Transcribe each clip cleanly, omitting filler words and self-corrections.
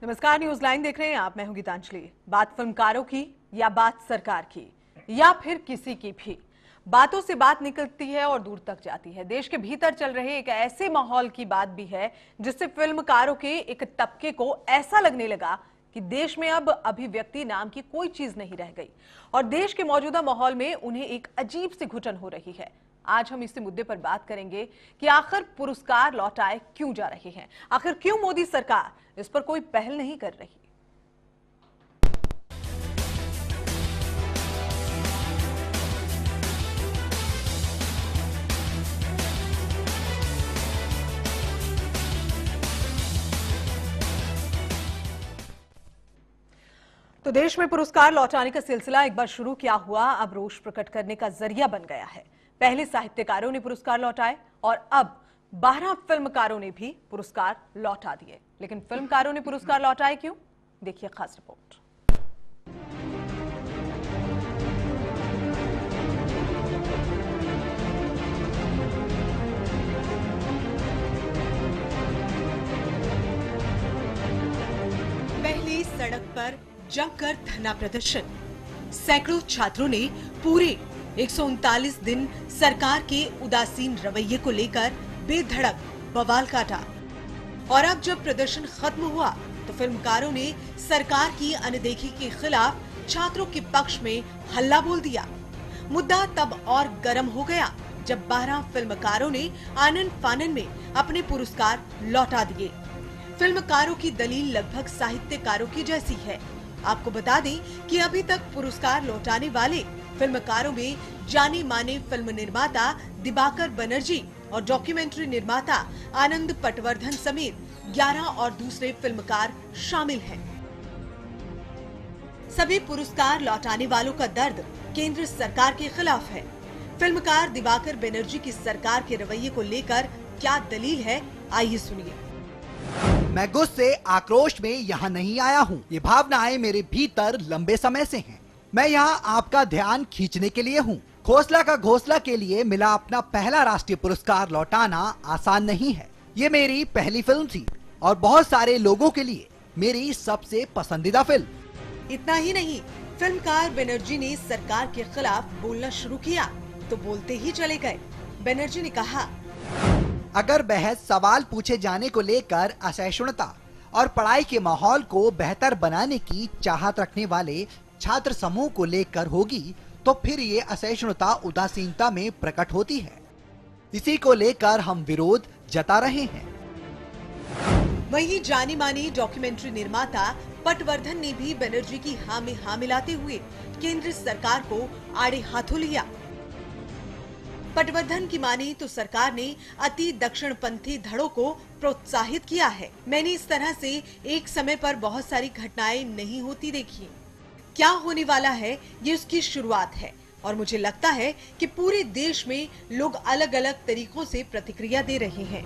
नमस्कार, news line देख रहे हैं आप। मैं हूं गीतांजलि। बात फिल्मकारों की या बात सरकार की या फिर किसी की भी, बातों से बात निकलती है और दूर तक जाती है। देश के भीतर चल रहे एक ऐसे माहौल की बात भी है जिससे फिल्मकारों के एक तबके को ऐसा लगने लगा कि देश में अब अभिव्यक्ति नाम की कोई चीज नहीं रह गई और देश के मौजूदा माहौल में उन्हें एक अजीब सी घुटन हो रही है। आज हम इसी मुद्दे पर बात करेंगे कि आखिर पुरस्कार लौटाए क्यों जा रहे हैं, आखिर क्यों मोदी सरकार इस पर कोई पहल नहीं कर रही। तो देश में पुरस्कार लौटाने का सिलसिला एक बार शुरू किया हुआ अब रोष प्रकट करने का जरिया बन गया है। पहले साहित्यकारों ने पुरस्कार लौटाए और अब 12 फिल्मकारों ने भी पुरस्कार लौटा दिए। लेकिन फिल्मकारों ने पुरस्कार लौटाए क्यों, देखिए खास रिपोर्ट। पहले सड़क पर जमकर धरना प्रदर्शन। सैकड़ों छात्रों ने पूरे 139 दिन सरकार के उदासीन रवैये को लेकर बेधड़क बवाल काटा और अब जब प्रदर्शन खत्म हुआ तो फिल्मकारों ने सरकार की अनदेखी के खिलाफ छात्रों के पक्ष में हल्ला बोल दिया। मुद्दा तब और गर्म हो गया जब 12 फिल्मकारों ने आनन फानन में अपने पुरस्कार लौटा दिए। फिल्मकारों की दलील लगभग साहित्यकारों की जैसी है। आपको बता दें कि अभी तक पुरस्कार लौटाने वाले फिल्मकारों में जाने माने फिल्म निर्माता दिबाकर बनर्जी और डॉक्यूमेंट्री निर्माता आनंद पटवर्धन समेत 11 और दूसरे फिल्मकार शामिल हैं। सभी पुरस्कार लौटाने वालों का दर्द केंद्र सरकार के खिलाफ है। फिल्मकार दिबाकर बनर्जी की सरकार के रवैये को लेकर क्या दलील है, आइए सुनिए। मैं गुस्से आक्रोश में यहाँ नहीं आया हूँ। ये भावनाएं मेरे भीतर लंबे समय से हैं। मैं यहाँ आपका ध्यान खींचने के लिए हूँ। घोसला का घोसला के लिए मिला अपना पहला राष्ट्रीय पुरस्कार लौटाना आसान नहीं है। ये मेरी पहली फिल्म थी और बहुत सारे लोगों के लिए मेरी सबसे पसंदीदा फिल्म। इतना ही नहीं, फिल्मकार बनर्जी ने सरकार के खिलाफ बोलना शुरू किया तो बोलते ही चले गए। बनर्जी ने कहा, अगर बहस सवाल पूछे जाने को लेकर असहिष्णुता और पढ़ाई के माहौल को बेहतर बनाने की चाहत रखने वाले छात्र समूह को लेकर होगी तो फिर ये असहिष्णुता उदासीनता में प्रकट होती है। इसी को लेकर हम विरोध जता रहे हैं। वहीं जानी मानी डॉक्यूमेंट्री निर्माता पटवर्धन ने भी बनर्जी की हाँ में हाँ मिलाते हुए केंद्र सरकार को आड़े हाथों लिया। पटवर्धन की माने तो सरकार ने अति दक्षिणपंथी धड़ों को प्रोत्साहित किया है। मैंने इस तरह से एक समय पर बहुत सारी घटनाएं नहीं होती देखी। क्या होने वाला है ये उसकी शुरुआत है और मुझे लगता है कि पूरे देश में लोग अलग अलग तरीकों से प्रतिक्रिया दे रहे हैं।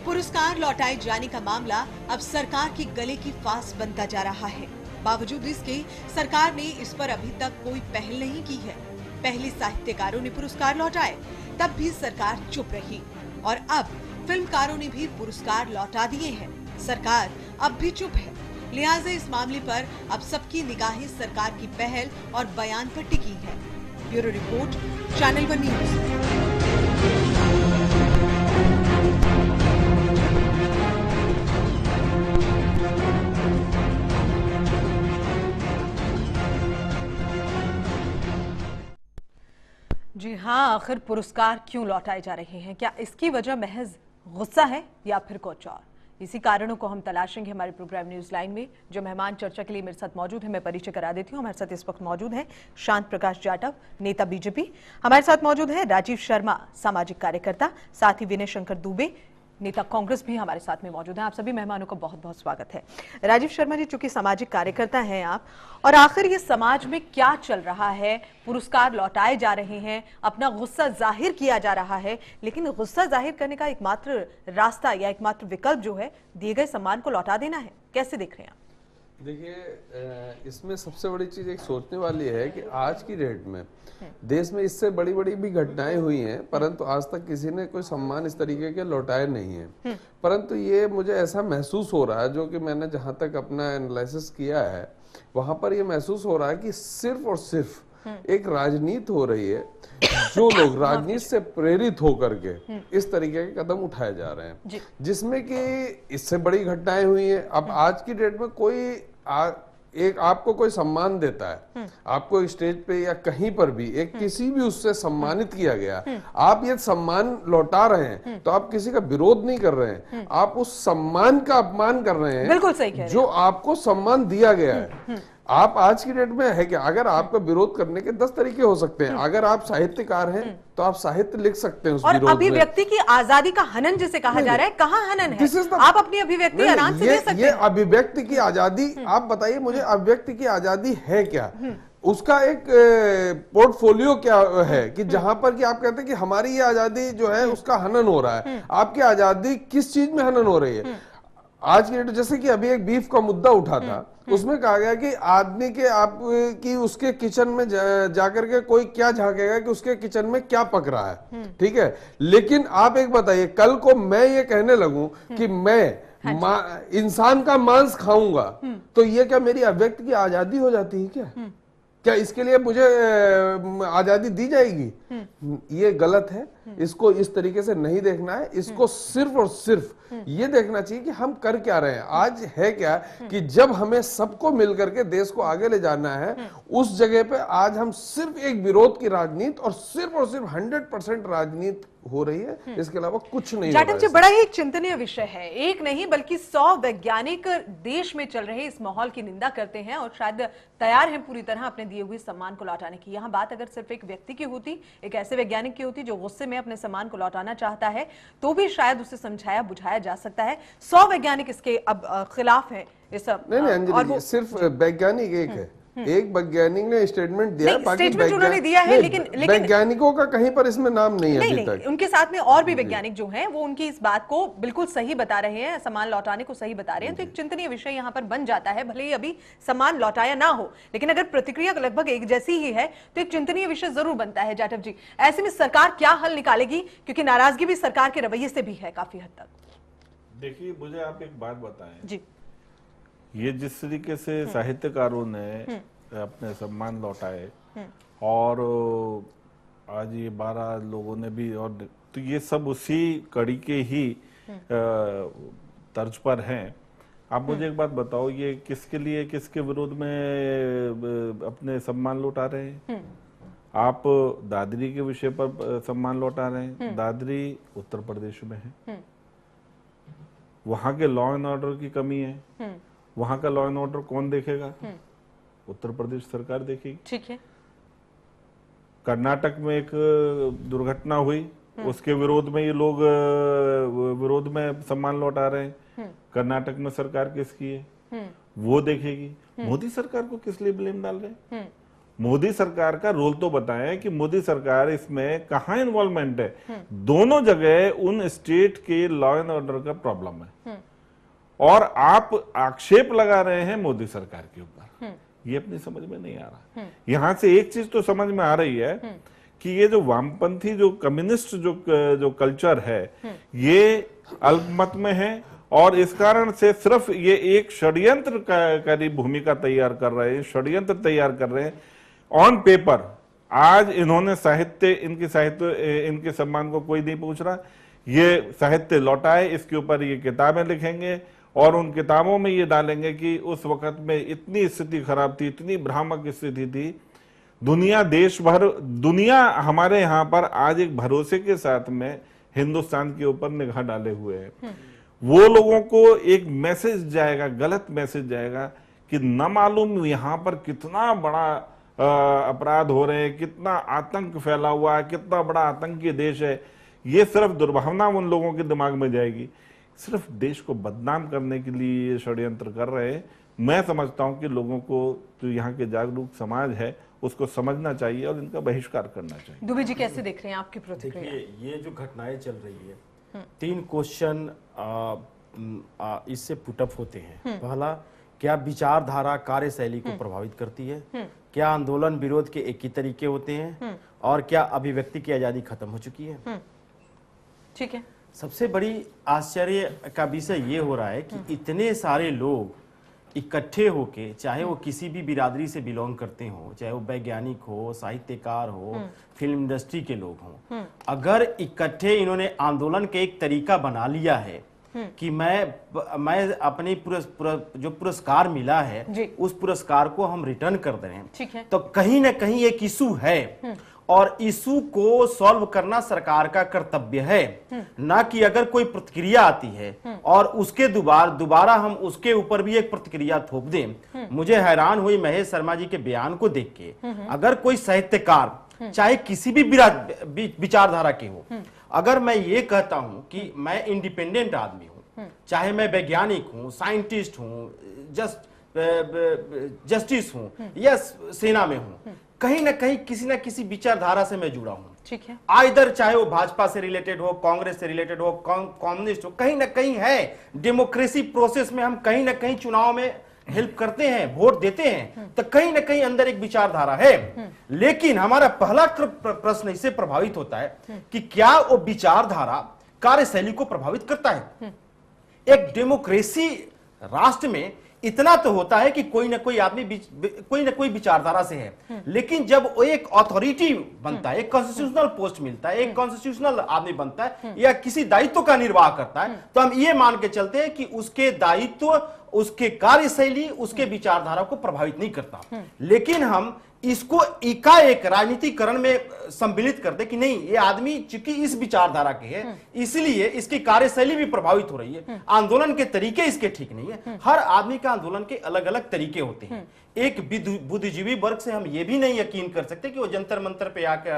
पुरस्कार लौटाए जाने का मामला अब सरकार के गले की फांस बनता जा रहा है। बावजूद इसके सरकार ने इस पर अभी तक कोई पहल नहीं की है। पहले साहित्यकारों ने पुरस्कार लौटाए तब भी सरकार चुप रही और अब फिल्मकारों ने भी पुरस्कार लौटा दिए हैं। सरकार अब भी चुप है। लिहाजा इस मामले पर अब सबकी निगाहें सरकार की पहल और बयान पर टिकी है। Bureau report, channel one news. जी हाँ, आखिर पुरस्कार क्यों लौटाए जा रहे हैं? क्या इसकी वजह महज गुस्सा है या फिर कुछ और? इसी कारणों को हम तलाशेंगे हमारे प्रोग्राम न्यूज लाइन में। जो मेहमान चर्चा के लिए मेरे साथ मौजूद है, मैं परिचय करा देती हूँ। हमारे साथ इस वक्त मौजूद है शांत प्रकाश जाटव, नेता बीजेपी। हमारे साथ मौजूद है राजीव शर्मा, सामाजिक कार्यकर्ता, साथ ही विनय शंकर दुबे, नेता कांग्रेस भी हमारे साथ में मौजूद हैं। आप सभी मेहमानों का बहुत बहुत स्वागत है। राजीव शर्मा जी, चूंकि सामाजिक कार्यकर्ता हैं आप, और आखिर ये समाज में क्या चल रहा है? पुरस्कार लौटाए जा रहे हैं, अपना गुस्सा जाहिर किया जा रहा है, लेकिन गुस्सा जाहिर करने का एकमात्र रास्ता या एकमात्र विकल्प जो है दिए गए सम्मान को लौटा देना है। कैसे देख रहे हैं आप? देखिए, इसमें सबसे बड़ी चीज एक सोचने वाली है कि आज की डेट में देश में इससे बड़ी बड़ी भी घटनाएं हुई हैं, परंतु आज तक किसी ने कोई सम्मान इस तरीके के लौटाए नहीं है। परंतु ये मुझे ऐसा महसूस हो रहा है, जो कि मैंने जहां तक अपना एनालिसिस किया है वहां पर ये महसूस हो रहा है कि सिर्फ और सिर्फ एक राजनीति हो रही है, जो लोग राजनीति से प्रेरित होकर के इस तरीके के कदम उठाए जा रहे हैं, जिसमें कि इससे बड़ी घटनाएं हुई हैं। अब आज की डेट में कोई एक आपको कोई सम्मान देता है, आपको स्टेज पे या कहीं पर भी एक किसी भी उससे सम्मानित किया गया, आप ये सम्मान लौटा रहे हैं तो आप किसी का विरोध नहीं कर रहे हैं, आप उस सम्मान का अपमान कर रहे हैं। बिल्कुल सही कह रहे हैं। जो आपको सम्मान दिया गया है। आप आज की डेट में है कि अगर आपका विरोध करने के 10 तरीके हो सकते हैं। अगर आप साहित्यकार हैं तो आप साहित्य लिख सकते हैं उस और विरोध में। अभिव्यक्ति की आजादी का हनन जिसे कहा जा रहा है, कहाँ हनन है? आप अपनी अभिव्यक्ति आराम से दे सकते हैं। ये अभिव्यक्ति की आजादी, आप बताइए मुझे, अभिव्यक्ति की आजादी है क्या? उसका एक पोर्टफोलियो क्या है कि जहां पर कि आप कहते हैं कि हमारी ये आजादी जो है उसका हनन हो रहा है। आपकी आजादी किस चीज में हनन हो रही है? आज की डेट, जैसे कि अभी एक बीफ का मुद्दा उठा था, उसमें कहा गया कि आदमी के आप की उसके किचन में जाकर के कोई क्या झांकेगा कि उसके किचन में क्या पक रहा है, ठीक है। लेकिन आप एक बताइए, कल को मैं ये कहने लगूं कि मैं इंसान का मांस खाऊंगा, तो ये क्या मेरी अभिव्यक्ति की आजादी हो जाती है क्या? क्या इसके लिए मुझे आजादी दी जाएगी? ये गलत है। इसको इस तरीके से नहीं देखना है। इसको सिर्फ और सिर्फ ये देखना चाहिए कि हम कर क्या रहे हैं। आज है क्या कि जब हमें सबको मिलकर के देश को आगे ले जाना है, उस जगह पे आज हम सिर्फ एक विरोध की राजनीति और सिर्फ 100% राजनीति हो रही है, इसके अलावा कुछ नहीं हो रहा है। जाटव जी, बड़ा ही चिंतनीय विषय है। एक नहीं बल्कि 100 वैज्ञानिक देश में चल रहे इस माहौल की निंदा करते हैं और शायद तैयार हैं पूरी तरह अपने दिए हुए सम्मान को लौटाने की। यहाँ बात अगर सिर्फ एक व्यक्ति की होती, एक ऐसे वैज्ञानिक की होती जो गुस्से में अपने सम्मान को लौटाना चाहता है, तो भी शायद उसे समझाया बुझाया जा सकता है। 100 वैज्ञानिक इसके अब खिलाफ है। इस नहीं अंजलि जी, सिर्फ वैज्ञानिक एक है। एक वैज्ञानिक ने स्टेटमेंट दिया, बाकी उन्होंने दिया है, लेकिन वैज्ञानिकों का कहीं पर इसमें नाम नहीं है अभी तक। उनके साथ में और भी वैज्ञानिक जो हैं वो उनकी इस बात को बिल्कुल सही बता रहे हैं, सम्मान लौटाने को सही बता रहे हैं। तो एक चिंतनीय विषय यहाँ पर बन जाता है, भले ही अभी सम्मान लौटाया ना हो, लेकिन अगर प्रतिक्रिया लगभग एक जैसी ही है तो एक चिंतनीय विषय जरूर बनता है। जाटव जी, ऐसे में सरकार क्या हल निकालेगी? क्योंकि नाराजगी भी सरकार के रवैये से भी है काफी हद तक। देखिए, मुझे आप एक बात बताएं जी, ये जिस तरीके से साहित्यकारों ने अपने सम्मान लौटाए और आज ये 12 लोगों ने भी, और तो ये सब उसी कड़ी के ही तर्ज पर हैं। आप मुझे एक बात बताओ, ये किसके लिए, किसके विरोध में अपने सम्मान लौटा रहे हैं? आप दादरी के विषय पर सम्मान लौटा रहे हैं। दादरी उत्तर प्रदेश में है, वहां के लॉ एंड ऑर्डर की कमी है। वहां का लॉ एंड ऑर्डर कौन देखेगा? उत्तर प्रदेश सरकार देखेगी। ठीक है। कर्नाटक में एक दुर्घटना हुई, उसके विरोध में ये लोग विरोध में सम्मान लौटा रहे हैं। कर्नाटक में सरकार किसकी है वो देखेगी। मोदी सरकार को किस लिए ब्लेम डाल रहे हैं? मोदी सरकार का रोल तो बताएं कि मोदी सरकार इसमें कहां इन्वॉल्वमेंट है। दोनों जगह उन स्टेट के लॉ एंड ऑर्डर का प्रॉब्लम है और आप आक्षेप लगा रहे हैं मोदी सरकार के ऊपर। ये अपनी समझ में नहीं आ रहा। यहां से एक चीज तो समझ में आ रही है कि ये जो वामपंथी, जो कम्युनिस्ट जो कल्चर है, ये अल्पमत में है और इस कारण से सिर्फ ये एक षड्यंत्रकारी भूमिका तैयार कर रहे हैं, षड्यंत्र तैयार कर रहे हैं। ऑन पेपर आज इन्होंने इनके सम्मान को कोई नहीं पूछ रहा। ये साहित्य लौटाए, इसके ऊपर ये किताबें लिखेंगे और उन किताबों में ये डालेंगे कि उस वक्त में इतनी स्थिति खराब थी, इतनी भ्रामक स्थिति थी। दुनिया हमारे यहाँ पर आज एक भरोसे के साथ में हिंदुस्तान के ऊपर निगाह डाले हुए है। वो लोगों को एक मैसेज जाएगा, गलत मैसेज जाएगा कि न मालूम यहाँ पर कितना बड़ा अपराध हो रहे हैं, कितना आतंक फैला हुआ है, कितना बड़ा आतंकी देश है। ये सिर्फ दुर्भावना उन लोगों के दिमाग में जाएगी। सिर्फ देश को बदनाम करने के लिए ये षड्यंत्र कर रहे हैं। मैं समझता हूं कि लोगों को, जो यहाँ के जागरूक समाज है, उसको समझना चाहिए और इनका बहिष्कार करना चाहिए। दुबे जी, कैसे देख रहे हैं आपकी प्रतिक्रिया? देखिए, ये जो घटनाएं चल रही है, 3 क्वेश्चन इससे पुटअप होते हैं। पहला क्या विचारधारा कार्यशैली को प्रभावित करती है, क्या आंदोलन विरोध के एक ही तरीके होते हैं, और क्या अभिव्यक्ति की आजादी खत्म हो चुकी है। ठीक है। सबसे बड़ी आश्चर्य का विषय ये हो रहा है कि इतने सारे लोग इकट्ठे होके, चाहे वो किसी भी बिरादरी से बिलोंग करते हो, चाहे वो वैज्ञानिक हो, साहित्यकार हो, फिल्म इंडस्ट्री के लोग हों, अगर इकट्ठे इन्होंने आंदोलन के एक तरीका बना लिया है कि मैं अपनी जो पुरस्कार मिला है उस पुरस्कार को हम रिटर्न कर दें, तो कहीं ना कहीं एक इशू है और इशू को सॉल्व करना सरकार का कर्तव्य है, ना कि अगर कोई प्रतिक्रिया आती है और उसके दोबारा हम उसके ऊपर भी एक प्रतिक्रिया थोप दें। मुझे हैरान हुई महेश शर्मा जी के बयान को देख के। अगर कोई साहित्यकार चाहे किसी भी विचारधारा के हो, अगर मैं ये कहता हूं कि मैं इंडिपेंडेंट आदमी हूं, चाहे मैं वैज्ञानिक हूं, साइंटिस्ट हूं, जस्टिस हूं या सेना में हूं, कहीं ना कहीं किसी ना किसी विचारधारा से मैं जुड़ा हूं, ठीक है, आइदर चाहे वो भाजपा से रिलेटेड हो, कांग्रेस से रिलेटेड हो, कम्युनिस्ट हो, कहीं ना कहीं है। डेमोक्रेसी प्रोसेस में हम कहीं ना कहीं चुनाव में हेल्प करते हैं, वोट देते हैं, तो कहीं ना कहीं अंदर एक विचारधारा है। लेकिन हमारा पहला प्रश्न इससे प्रभावित होता है कि क्या वो विचारधारा कार्यशैली को प्रभावित करता है। एक डेमोक्रेसी राष्ट्र में इतना तो होता है कि कोई ना कोई आदमी कोई ना कोई विचारधारा से है, लेकिन जब वो एक अथॉरिटी बनता है, एक कॉन्स्टिट्यूशनल पोस्ट मिलता है, एक कॉन्स्टिट्यूशनल आदमी बनता है या किसी दायित्व का निर्वाह करता है, तो हम ये मान के चलते हैं कि उसके दायित्व, उसके कार्यशैली, उसके विचारधारा को प्रभावित नहीं करता। लेकिन हम इसको एकाएक राजनीतिकरण में सम्मिलित कर दे कि नहीं, ये आदमी चूंकि इस विचारधारा के है इसलिए इसकी कार्यशैली भी प्रभावित हो रही है, आंदोलन के तरीके इसके ठीक नहीं है। हर आदमी का आंदोलन के अलग अलग तरीके होते हैं। एक बुद्धिजीवी वर्ग से हम ये भी नहीं यकीन कर सकते कि वो जंतर मंतर पे आके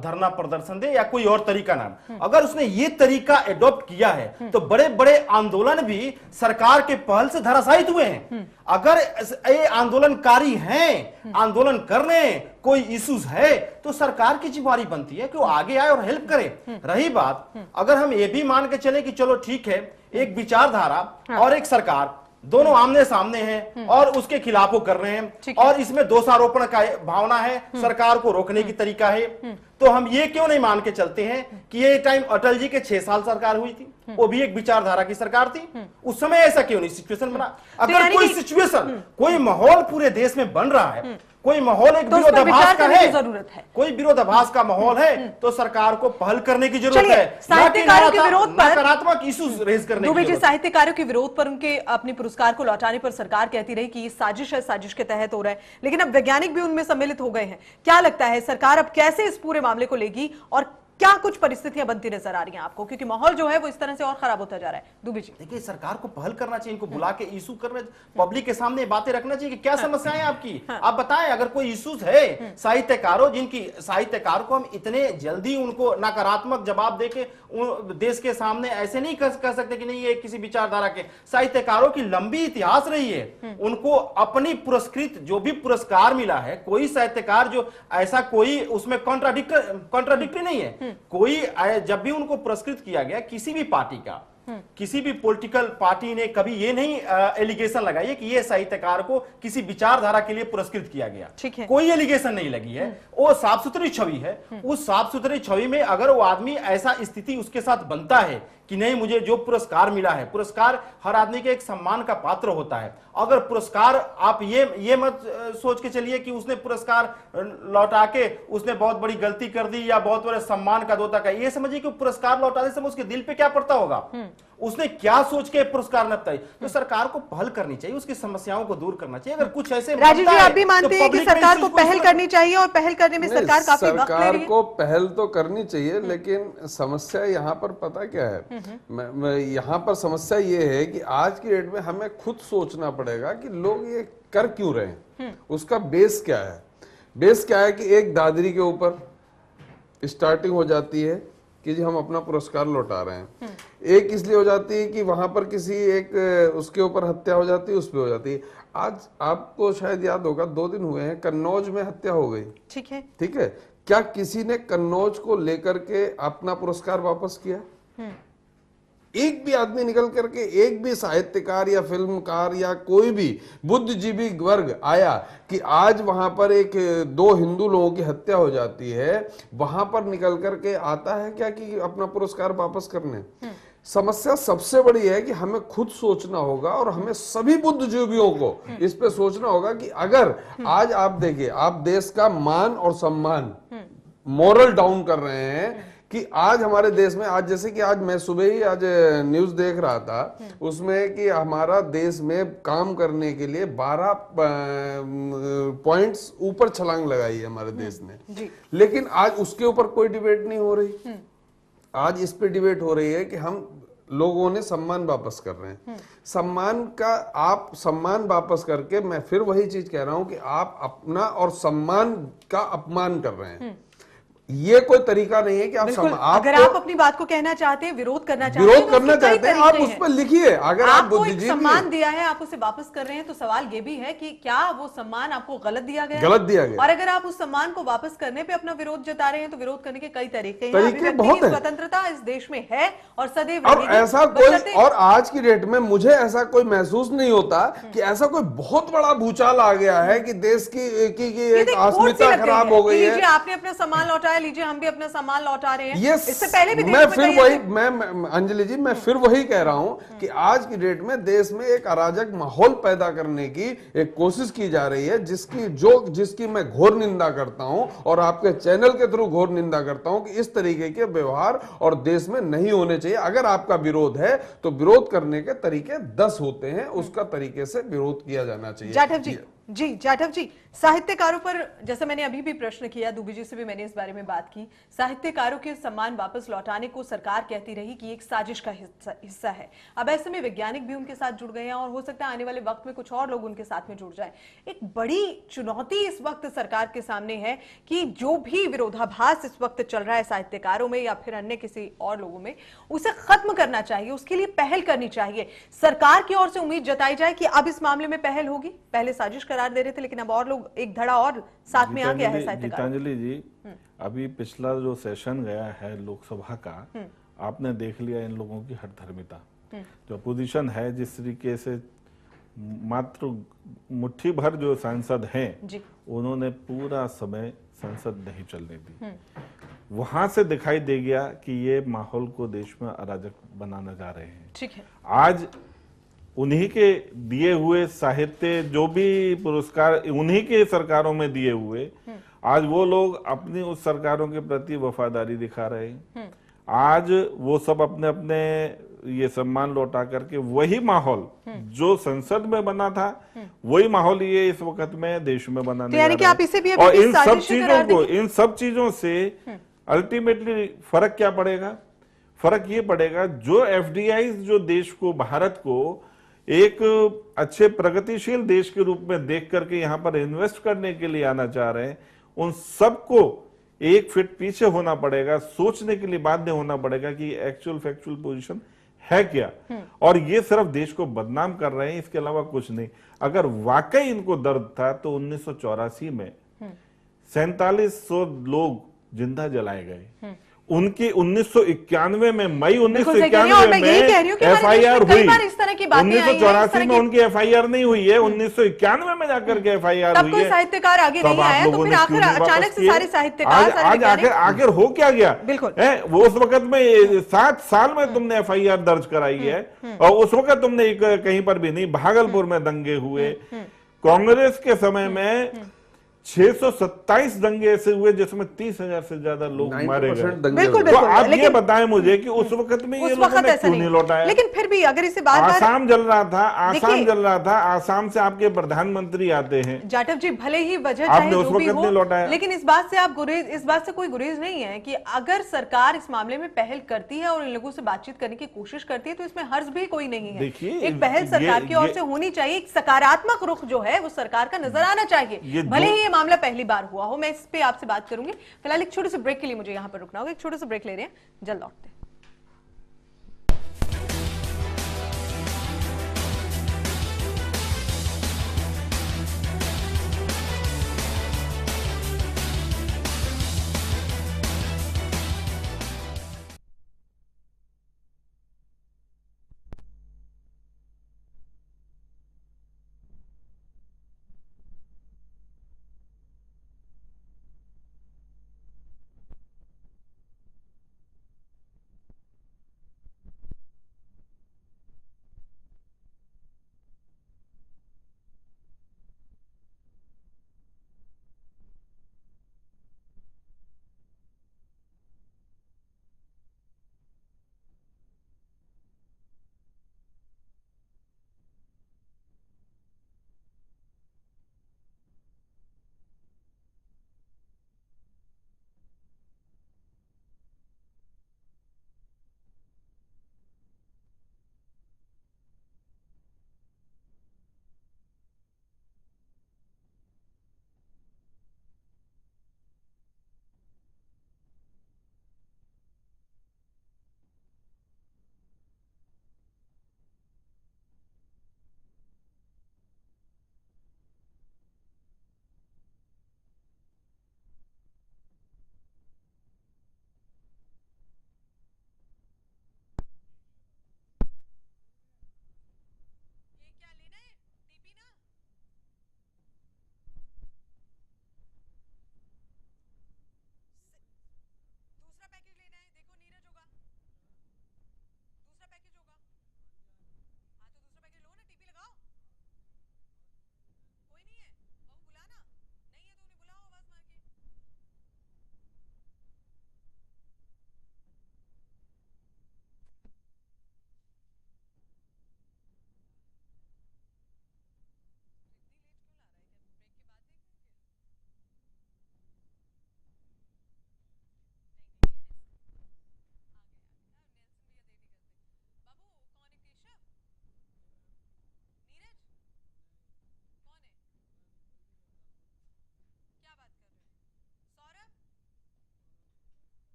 धरना प्रदर्शन दे या कोई और तरीका ना। अगर उसने ये तरीका एडॉप्ट किया है तो बड़े बड़े आंदोलन भी सरकार के पहल से धराशायित हुए हैं। अगर ये आंदोलनकारी हैं, आंदोलन कर रहे हैं, कोई इश्यूज है, तो सरकार की जिम्मेदारी बनती है कि वो आगे आए और हेल्प करे। रही बात, अगर हम ये भी मान के चले कि चलो ठीक है, एक विचारधारा और एक सरकार दोनों आमने सामने हैं और उसके खिलाफ वो कर रहे हैं और इसमें दोषारोपण का भावना है, सरकार को रोकने की तरीका है, तो हम ये क्यों नहीं मान के चलते हैं कि ये टाइम अटल जी के 6 साल सरकार हुई थी, वो भी एक विचारधारा की सरकार थी, उस समय ऐसा क्यों नहीं सिचुएशन बना। अगर कोई सिचुएशन, कोई माहौल पूरे देश में बन रहा है, कोई माहौल एक विरोधाभास का है, कोई विरोधाभास का माहौल है, तो सरकार को पहल करने की जरूरत है। साहित्यकारों के विरोध पर, नकारात्मक इश्यूज रेज करने की जरूरत है। साहित्यकारों के विरोध पर, उनके अपने पुरस्कार को लौटाने पर सरकार कहती रही कि ये साजिश है, साजिश के तहत हो रहा है, लेकिन अब वैज्ञानिक भी उनमें सम्मिलित हो गए हैं। क्या लगता है सरकार अब कैसे इस पूरे मामले को लेगी और क्या कुछ परिस्थितियां बनती नजर आ रही हैं आपको, क्योंकि माहौल जो है वो इस तरह से और खराब होता जा रहा है। दुबे जी, देखिए सरकार को पहल करना चाहिए, इनको बुला के इशू करना, पब्लिक के सामने बातें रखना चाहिए कि क्या समस्याएं आपकी, आप बताएं। अगर कोई इश्यूज है, साहित्यकारों साहित्यकार को हम इतने जल्दी उनको नकारात्मक जवाब देके देश के सामने ऐसे नहीं कर सकते कि नहीं ये किसी विचारधारा के। साहित्यकारों की लंबी इतिहास रही है, उनको अपनी पुरस्कृत जो भी पुरस्कार मिला है, कोई साहित्यकार जो ऐसा कोई उसमें कॉन्ट्राडिक्टरी नहीं है। कोई जब भी उनको पुरस्कृत किया गया किसी भी पार्टी का, किसी भी पॉलिटिकल पार्टी ने कभी ये नहीं एलिगेशन लगाई है कि ये साहित्यकार को किसी विचारधारा के लिए पुरस्कृत किया गया। कोई एलिगेशन नहीं लगी है, वो साफ सुथरी छवि है। उस साफ सुथरी छवि में अगर वो आदमी ऐसा स्थिति उसके साथ बनता है कि नहीं मुझे जो पुरस्कार मिला है, पुरस्कार हर आदमी के एक सम्मान का पात्र होता है। अगर पुरस्कार आप ये मत सोच के चलिए कि उसने पुरस्कार लौटा के उसने बहुत बड़ी गलती कर दी या बहुत बड़े सम्मान का दोता का, ये समझिए कि पुरस्कार लौटाने से उसके दिल पे क्या पड़ता होगा, उसने क्या सोच के पुरस्कार न बताई। तो सरकार को पहल करनी चाहिए, उसकी समस्याओं को दूर करना चाहिए। अगर कुछ ऐसे राजीव जी, आप भी मानते हैं कि सरकार को पहल करनी चाहिए और पहल करने में सरकार काफी वक्त ले रही है? सरकार को पहल तो करनी चाहिए, लेकिन समस्या यहाँ पर पता क्या है, यहाँ पर समस्या ये है कि आज की डेट में हमें खुद सोचना पड़ेगा कि लोग ये कर क्यों रहे हैं, उसका बेस क्या है। बेस क्या है कि एक दादरी के ऊपर स्टार्टिंग हो जाती है कि जी हम अपना पुरस्कार लौटा रहे हैं, एक इसलिए हो जाती है कि वहां पर किसी एक उसके ऊपर हत्या हो जाती है, उस पर हो जाती है। आज आपको शायद याद होगा 2 दिन हुए हैं कन्नौज में हत्या हो गई, ठीक है, क्या किसी ने कन्नौज को लेकर के अपना पुरस्कार वापस किया? एक भी आदमी निकल करके, एक भी साहित्यकार या फिल्मकार या कोई भी बुद्धिजीवी वर्ग आया कि आज वहां पर एक दो हिंदू लोगों की हत्या हो जाती है, वहां पर निकल करके आता है क्या कि अपना पुरस्कार वापस करने? समस्या सबसे बड़ी है कि हमें खुद सोचना होगा और हमें सभी बुद्धिजीवियों को इस पे सोचना होगा कि अगर आज आप देखिए, आप देश का मान और सम्मान मोरल डाउन कर रहे हैं कि आज हमारे देश में, आज जैसे कि आज मैं सुबह ही आज न्यूज देख रहा था उसमें कि हमारा देश में काम करने के लिए 12 पॉइंट्स ऊपर छलांग लगाई है हमारे देश ने, लेकिन आज उसके ऊपर कोई डिबेट नहीं हो रही। आज इस पे डिबेट हो रही है कि हम लोगों ने सम्मान वापस कर रहे हैं। सम्मान का, आप सम्मान वापस करके, मैं फिर वही चीज कह रहा हूं कि आप अपना और सम्मान का अपमान कर रहे हैं। ये कोई तरीका नहीं है कि आप अगर आप अपनी बात को कहना चाहते हैं, विरोध करना चाहते हैं, आप उस पर लिखिए। अगर आप आपको एक सम्मान दिया है, आप उसे वापस कर रहे हैं, तो सवाल ये भी है कि क्या वो सम्मान आपको गलत दिया गया? गलत दिया गया। और अगर आप उस सम्मान को वापस करने पे अपना विरोध जता रहे हैं, तो विरोध करने के कई तरीके हैं। बहुत है। स्वतंत्रता इस देश में है और सदैव और ऐसा कोई, और आज की डेट में मुझे ऐसा कोई महसूस नहीं होता कि ऐसा कोई बहुत बड़ा भूचाल आ गया है कि देश की एक अस्मिता खराब हो गई है। आपने अपना सम्मान लौटाया, लीजिए हम भी अपना सामान लौटा रहे हैं। Yes, इससे पहले भी मैं फिर वही, मैं अंजलि जी, मैं फिर वही कह रहा हूं कि आज की डेट में देश में एक अराजक माहौल पैदा करने की एक कोशिश की जा रही है, जिसकी मैं घोर निंदा करता हूं और आपके चैनल के थ्रू घोर निंदा करता हूं कि इस तरीके के व्यवहार और देश में नहीं होने चाहिए। अगर आपका विरोध है तो विरोध करने के तरीके 10 होते हैं, उसका तरीके से विरोध किया जाना चाहिए। जाटव जी, साहित्यकारों पर, जैसे मैंने अभी भी प्रश्न किया, दुबे जी से भी मैंने इस बारे में बात की, साहित्यकारों के सम्मान वापस लौटाने को सरकार कहती रही कि एक साजिश का हिस्सा है। अब ऐसे में वैज्ञानिक भी उनके साथ जुड़ गए हैं और हो सकता है आने वाले वक्त में कुछ और लोग उनके साथ में जुड़ जाए। एक बड़ी चुनौती इस वक्त सरकार के सामने है कि जो भी विरोधाभास इस वक्त चल रहा है साहित्यकारों में या फिर अन्य किसी और लोगों में, उसे खत्म करना चाहिए, उसके लिए पहल करनी चाहिए। सरकार की ओर से उम्मीद जताई जाए कि अब इस मामले में पहल होगी। पहले साजिश करार दे रहे थे, लेकिन अब और लोग, एक धड़ा और साथ में आ गया है साहित्यकार। गीतांजलि जी, अभी पिछला जो सेशन गया है लोकसभा का, आपने देख लिया इन लोगों की हठधर्मिता। जो अपोजिशन है, जिस तरीके से मात्र मुट्ठी भर जो सांसद हैं, उन्होंने पूरा समय संसद नहीं चलने दी। वहां से दिखाई दे गया कि ये माहौल को देश में अराजक बनाना जा रहे हैं। ठीक है, आज उन्हीं के दिए हुए साहित्य, जो भी पुरस्कार उन्हीं के सरकारों में दिए हुए, आज वो लोग अपनी उस सरकारों के प्रति वफादारी दिखा रहे हैं। आज वो सब अपने अपने ये सम्मान लौटा करके वही माहौल जो संसद में बना था, वही माहौल ये इस वक्त में देश में बनाने जा रहे हैं। और इन सब चीजों से अल्टीमेटली फर्क क्या पड़ेगा? फर्क ये पड़ेगा, जो एफडीआई जो देश को, भारत को एक अच्छे प्रगतिशील देश के रूप में देख करके यहाँ पर इन्वेस्ट करने के लिए आना चाह रहे हैं, उन सबको एक फीट पीछे होना पड़ेगा, सोचने के लिए बाध्य होना पड़ेगा कि एक्चुअल फैक्चुअल पोजीशन है क्या। और ये सिर्फ देश को बदनाम कर रहे हैं, इसके अलावा कुछ नहीं। अगर वाकई इनको दर्द था तो 1984 में 4700 लोग जिंदा जलाए गए। उनकी 1991 में, मई 1991 में एफआईआर हुई। 1984 में उनकी एफआईआर नहीं हुई है, 1991 में जाकर के एफआईआर हुई है। साहित्यकार आगे नहीं आए, तो फिर आखिर अचानक से सारे साहित्यकार, आज आखिर हो क्या गया? बिल्कुल, वो उस वक्त में 7 साल में तुमने एफआईआर दर्ज कराई है, और उस वक्त तुमने कहीं पर भी नहीं। भागलपुर में दंगे हुए, कांग्रेस के समय में 627 दंगे ऐसे हुए जिसमें 30,000 से ज्यादा लोग मारे गए। बिल्कुल, तो आप ये बताएं मुझे कि उस वक्त में ये लोगों ने क्यों नहीं लौटाया? लेकिन फिर भी अगर इसे बात, आसाम जल रहा था, आसाम से आपके प्रधानमंत्री आते हैं। जाटव जी, भले ही वजह आपने उस वक्त नहीं लौटाया, लेकिन इस बात से कोई गुरेज नहीं है कि अगर सरकार इस मामले में पहल करती है और इन लोगों से बातचीत करने की कोशिश करती है, तो इसमें हर्ज भी कोई नहीं है। एक पहल सरकार की ओर से होनी चाहिए, एक सकारात्मक रुख जो है वो सरकार का नजर आना चाहिए, भले ही मामला पहली बार हुआ हो। मैं इस पे आपसे बात करूंगी। फिलहाल एक छोटे से ब्रेक के लिए मुझे यहां पर रुकना होगा। एक छोटे से ब्रेक ले रहे हैं, जल्द लौटते हैं।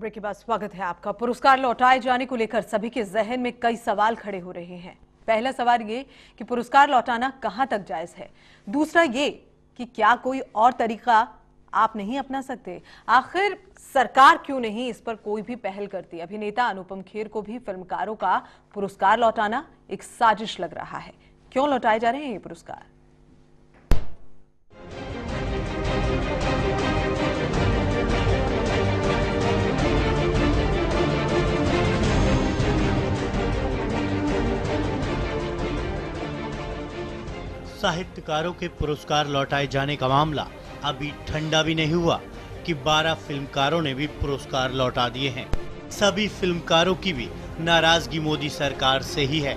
ब्रेक के बाद स्वागत है आपका। पुरस्कार लौटाए जाने को लेकर सभी के जहन में कई सवाल खड़े हो रहे हैं। पहला सवाल ये कि पुरस्कार लौटाना कहां तक जायज है। दूसरा ये कि क्या कोई और तरीका आप नहीं अपना सकते। आखिर सरकार क्यों नहीं इस पर कोई भी पहल करती। अभिनेता अनुपम खेर को भी फिल्मकारों का पुरस्कार लौटाना एक साजिश लग रहा है। क्यों लौटाए जा रहे हैं ये पुरस्कार? साहित्यकारों के पुरस्कार लौटाए जाने का मामला अभी ठंडा भी नहीं हुआ कि 12 फिल्मकारों ने भी पुरस्कार लौटा दिए हैं। सभी फिल्मकारों की भी नाराजगी मोदी सरकार से ही है,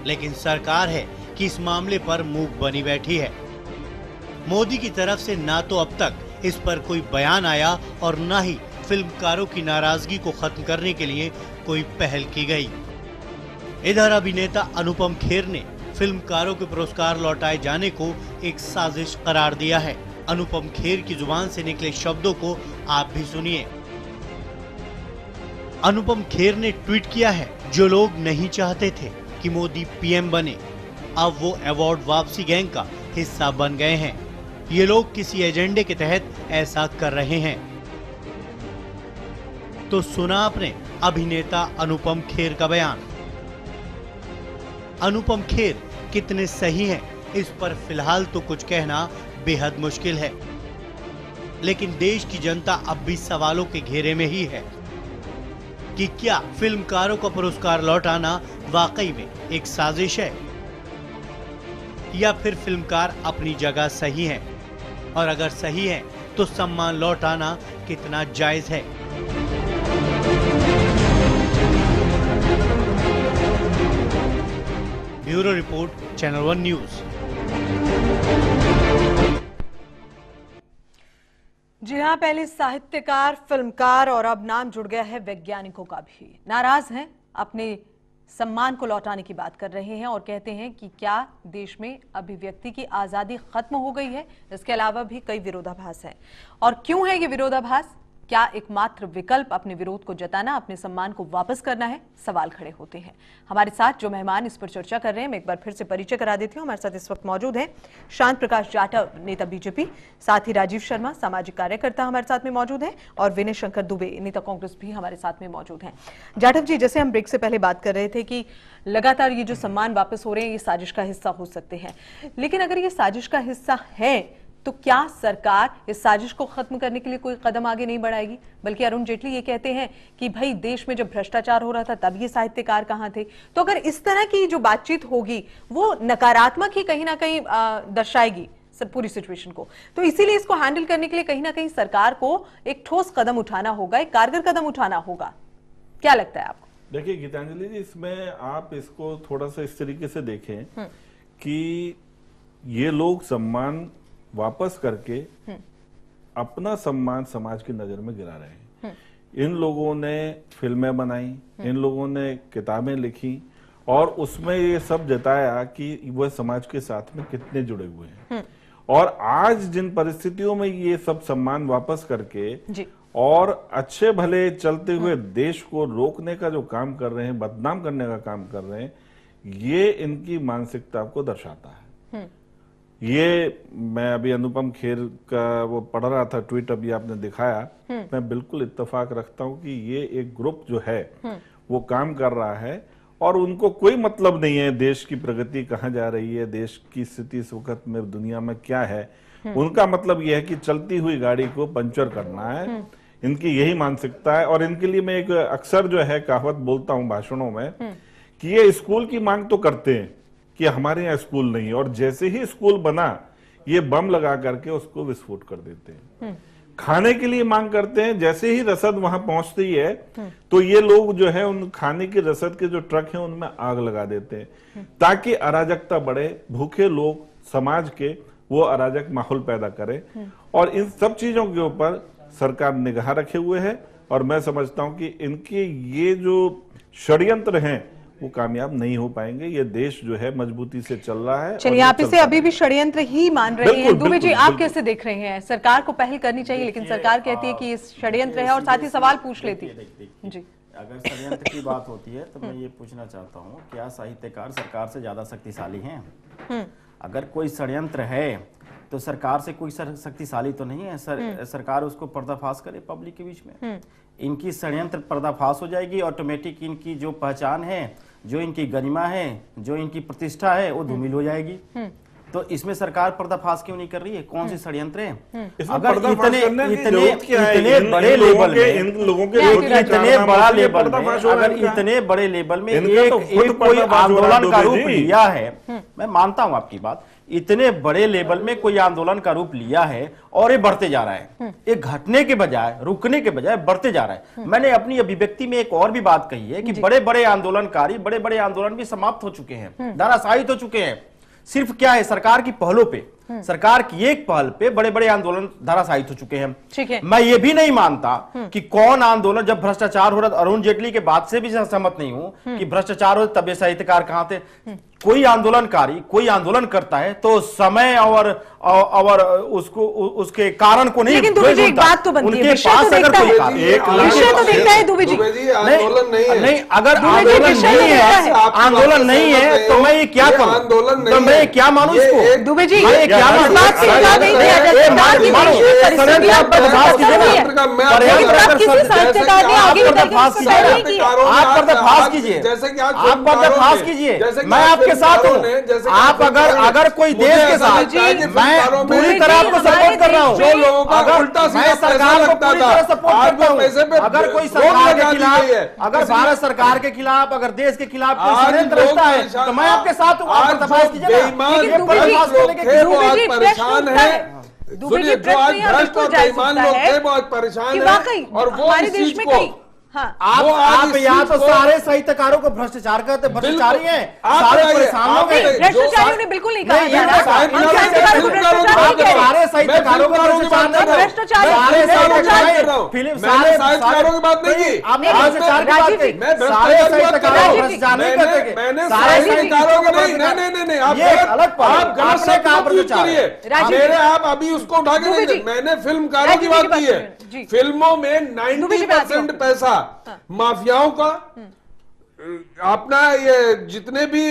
लेकिन सरकार है कि इस मामले पर मूक बनी बैठी है। मोदी की तरफ से ना तो अब तक इस पर कोई बयान आया और न ही फिल्मकारों की नाराजगी को खत्म करने के लिए कोई पहल की गई। इधर अभिनेता अनुपम खेर ने फिल्मकारों के पुरस्कार लौटाए जाने को एक साजिश करार दिया है। अनुपम खेर की जुबान से निकले शब्दों को आप भी सुनिए। अनुपम खेर ने ट्वीट किया है, जो लोग नहीं चाहते थे कि मोदी पीएम बने, अब वो अवार्ड वापसी गैंग का हिस्सा बन गए हैं। ये लोग किसी एजेंडे के तहत ऐसा कर रहे हैं। तो सुना आपने अभिनेता अनुपम खेर का बयान। अनुपम खेर कितने सही हैं, इस पर फिलहाल तो कुछ कहना बेहद मुश्किल है, लेकिन देश की जनता अब भी सवालों के घेरे में ही है कि क्या फिल्मकारों का पुरस्कार लौटाना वाकई में एक साजिश है या फिर फिल्मकार अपनी जगह सही हैं, और अगर सही है तो सम्मान लौटाना कितना जायज है। Bureau report, channel 1 news. जी हाँ, पहले साहित्यकार, फिल्मकार और अब नाम जुड़ गया है वैज्ञानिकों का भी। नाराज हैं, अपने सम्मान को लौटाने की बात कर रहे हैं और कहते हैं कि क्या देश में अभिव्यक्ति की आजादी खत्म हो गई है। इसके अलावा भी कई विरोधाभास हैं। और क्यों है ये विरोधाभास? क्या एकमात्र विकल्प अपने विरोध को जताना, अपने सम्मान को वापस करना है? सवाल खड़े होते हैं। हमारे साथ जो मेहमान इस पर चर्चा कर रहे हैं, मैं एक बार फिर से परिचय करा देती हूँ। हमारे साथ इस वक्त मौजूद हैं शांत प्रकाश जाटव, नेता बीजेपी, साथ ही राजीव शर्मा, सामाजिक कार्यकर्ता हमारे साथ में मौजूद हैं, और विनय शंकर दुबे, नेता कांग्रेस भी हमारे साथ में मौजूद हैं। जाटव जी, जैसे हम ब्रेक से पहले बात कर रहे थे कि लगातार ये जो सम्मान वापस हो रहे हैं ये साजिश का हिस्सा हो सकते हैं, लेकिन अगर ये साजिश का हिस्सा है तो क्या सरकार इस साजिश को खत्म करने के लिए कोई कदम आगे नहीं बढ़ाएगी? बल्कि अरुण जेटली ये कहते हैं कि भाई देश में जब भ्रष्टाचार हो रहा था तब ये साहित्यकार कहां थे। तो अगर इस तरह की जो बातचीत होगी वो नकारात्मक ही कहीं ना कहीं दर्शाएगी पूरी सिचुएशन को, तो इसीलिए इसको हैंडल करने के लिए कहीं ना कहीं सरकार को एक ठोस कदम उठाना होगा, एक कारगर कदम उठाना होगा। क्या लगता है आपको? देखिए गीतांजलि जी, इसमें आप इसको थोड़ा सा इस तरीके से देखें कि ये लोग सम्मान वापस करके अपना सम्मान समाज की नजर में गिरा रहे हैं। इन लोगों ने फिल्में बनाई, इन लोगों ने किताबें लिखी और उसमें ये सब जताया कि वह समाज के साथ में कितने जुड़े हुए हैं। और आज जिन परिस्थितियों में ये सब सम्मान वापस करके और अच्छे भले चलते हुए देश को रोकने का जो काम कर रहे हैं, बदनाम करने का काम कर रहे हैं, ये इनकी मानसिकता को दर्शाता है। ये मैं अभी अनुपम खेर का वो पढ़ रहा था ट्वीट, अभी आपने दिखाया, मैं बिल्कुल इत्तेफाक रखता हूं कि ये एक ग्रुप जो है वो काम कर रहा है और उनको कोई मतलब नहीं है देश की प्रगति कहां जा रही है, देश की स्थिति इस वक्त में दुनिया में क्या है। उनका मतलब यह है कि चलती हुई गाड़ी को पंचर करना है। इनकी यही मानसिकता है। और इनके लिए मैं एक अक्सर जो है कहावत बोलता हूं भाषणों में कि ये स्कूल की मांग तो करते हैं कि हमारे यहाँ स्कूल नहीं है, और जैसे ही स्कूल बना ये बम लगा करके उसको विस्फोट कर देते हैं। खाने के लिए मांग करते हैं, जैसे ही रसद वहां पहुंचती है तो ये लोग जो है उन खाने की रसद के जो ट्रक हैं उनमें आग लगा देते हैं ताकि अराजकता बढ़े, भूखे लोग समाज के वो अराजक माहौल पैदा करे। और इन सब चीजों के ऊपर सरकार निगाह रखे हुए है और मैं समझता हूं कि इनके ये जो षड्यंत्र हैं वो कामयाब नहीं हो पाएंगे। ये देश जो है मजबूती से चल रहा है। चलिए, आप इसे अभी भी षड्यंत्र ही मान रहे हैं। दुबे जी, आप कैसे देख रहे हैं? सरकार को पहल करनी चाहिए, लेकिन सरकार कहती है कि ये षड्यंत्र है, और साथ ही सवाल पूछ लेती है जी। अगर षड्यंत्र की बात होती है तो मैं ये पूछना चाहता हूँ, क्या साहित्यकार सरकार से ज्यादा शक्तिशाली हैं? अगर कोई षड्यंत्र है तो सरकार से कोई शक्तिशाली तो नहीं है। सरकार उसको पर्दाफाश करे पब्लिक के बीच में। इनकी षड्यंत्र पर्दाफाश हो जाएगी, ऑटोमेटिक इनकी जो पहचान है, जो इनकी गरिमा है, जो इनकी प्रतिष्ठा है, वो धूमिल हो जाएगी। तो इसमें सरकार पर्दाफाश क्यों नहीं कर रही है? कौन सी षड्यंत्र है? अगर इतने बड़े लेवल में, इतने बड़ा लेवल में, अगर इतने बड़े लेवल में एक कोई आंदोलन का रूप लिया है, मैं मानता हूं आपकी बात, इतने बड़े लेवल में कोई आंदोलन का रूप लिया है और ये बढ़ते जा रहा है, ये घटने के बजाय, रुकने के बजाय बढ़ते जा रहा है। मैंने अपनी अभिव्यक्ति में एक और भी बात कही है कि बड़े बड़े आंदोलनकारी, बड़े बड़े आंदोलन भी समाप्त हो चुके हैं, धराशायी हो चुके हैं। सिर्फ क्या है, सरकार की पहलों पे, सरकार की एक पहल पे बड़े बड़े आंदोलन धराशायी हो चुके हैं। ठीक है। मैं ये भी नहीं मानता कि कौन आंदोलन, जब भ्रष्टाचार हो रहा, अरुण जेटली के बात से भी सहमत नहीं हूं कि भ्रष्टाचार हो तब ये साहित्यकार कहां थे। कोई आंदोलनकारी कोई आंदोलन करता है तो समय और उसको उसके कारण को नहीं, लेकिन दुबे जी एक बात तो बनती है, विषय तो देखता है, विषय तो देखता है दुबे जी। आंदोलन नहीं, अगर आंदोलन नहीं है तो मैं ये क्या करूं? तो मैं क्या मानूं इसको? दुबे जी क्या पर्दाफाश कीजिए, आप पर्दाफाश कीजिए, मैं आपके साथ हूँ। आप अगर कोई देश के साथ, मैं पूरी तरह आपको सपोर्ट कर रहा हूँ। अगर मैं सरकार को पूरी तरह सपोर्ट करता हूँ, अगर कोई सरकार के खिलाफ, अगर भारत सरकार के खिलाफ, अगर देश के खिलाफ कोई षड्यंत्र रहता है तो मैं आपके साथ हूँ। आप पर्दाफाश कीजिए, परेशान है। सुनिए, जो आज भ्रष्ट और बेईमान लोग थे वो आज परेशान है, और वो हमारे इस देश चीज में को आप या तो सारे साहित्यकारों को भ्रष्टाचार करते, भ्रष्टाचारी हैं, सारे परेशान लोग हैं। भ्रष्टाचारियों ने बिल्कुल नहीं कहा सारे साहित्यकारों को साहित्यकारों की बात नहीं की, आपने भ्रष्टाचार की बात की, सारे साहित्यकारों भ्रष्टाचार नहीं करते, मैंने साहित्यकारों को नहीं, आप गलत शब्द मत यूज करिए मेरे। आप अभी उसको उठा के नहीं, मैंने फिल्मकारों की बात की है। फिल्मों में 90% पैसा माफियाओं का, अपना ये जितने भी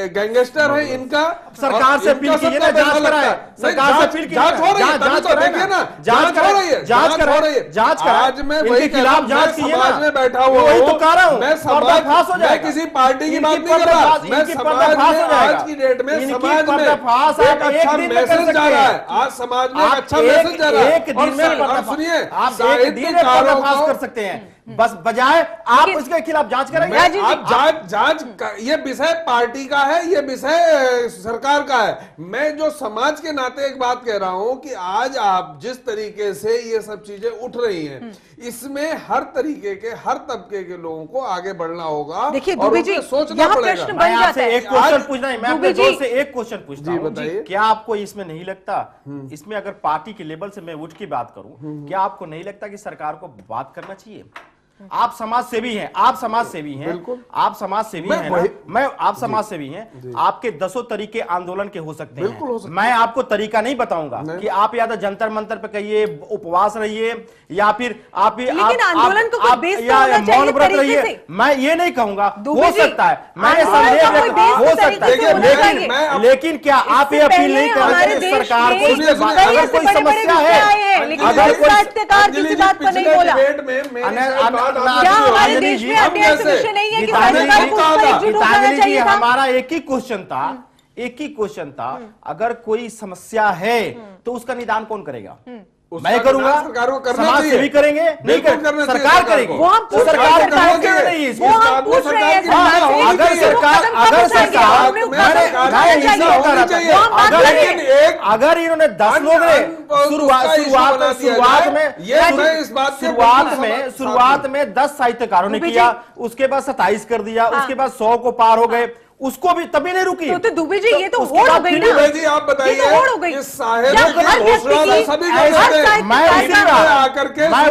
गैंगस्टर हैं इनका, सरकार से अपील कीजिए ना, जांच कराए, सरकार से अपील कीजिए, जांच हो रही है, तो देखिए ना, जांच हो रही है, जांच हो रही है, जांच कराए। आज मैं वही खिलाफ जांच समाज में बैठा हुआ हूं, तो कह रहा हूं, मैं समाज, मैं किसी पार्टी की बात नहीं कर रहा, मैं समाज में आज की डेट में समाज में एक अच्छा मैसेज जा रहा है। आज समाज में एक अच्छा मैसेज जा रहा है। और सुनिए, आप साहित्यकारों को कर सकते हैं, बस बजाय आप उसके खिलाफ जांच करेंगे। आप जांच ये विषय पार्टी का है, ये विषय सरकार का है। मैं जो समाज के नाते एक बात कह रहा हूं कि आज आप जिस तरीके से ये सब चीजें उठ रही हैं, इसमें हर तरीके के, हर तबके के लोगों को आगे बढ़ना होगा। देखिए और दुबे जी, सोचना पड़ेगा। मैं आपसे एक क्वेश्चन पूछना है, मैं अपने दोस्त से एक क्वेश्चन पूछता हूं, बताइए, क्या आपको इसमें नहीं लगता, इसमें अगर पार्टी के लेवल से मैं उठ की बात करूं, क्या आपको नहीं लगता कि सरकार को बात करना चाहिए? आप समाज सेवी हैं, आप समाज सेवी हैं, आप समाज सेवी हैं ना? मैं आप समाज सेवी हैं, आपके 10 तरीके आंदोलन के हो सकते हैं। मैं आपको तरीका नहीं बताऊंगा कि आप या तो जंतर मंतर पे कहिए, उपवास रहिए, या फिर आप आंदोलन को मौन व्रत रहिए। मैं ये नहीं कहूंगा, हो सकता है, मैंने संदेह हो सकता है, लेकिन क्या आप ये अपील नहीं करेंगे सरकार को? अगर कोई समस्या है, अगर क्या हमारे देश में ऐसे विषय नहीं है कि सरकार को उस पर एकजुट हो जाना चाहिए था? हमारा एक ही क्वेश्चन था, अगर कोई समस्या है तो उसका निदान कौन करेगा? मैं करूंगा, सरकारों को करना समाज चाहिए, सेवी करेंगे, नहीं करेंगे, सरकार करेगी। वो हम पूछ सरकार रहे हैं, अगर इन्होंने 10 लोग शुरुआत में 10 साहित्यकारों ने किया, उसके बाद 27 कर दिया, उसके बाद 100 को पार हो गए, उसको भी तभी नहीं रुकी। तो दुबे जी ये तो उसके होड़ हो बाद गई फिर ना, दुबे जी आप बताइए, ये तो होड़ हो गई। इस साहेब क्या की हर घोषणा व्यक्ति की- सभी हर कर देते हैं। मैं उसी पे आकर के मैं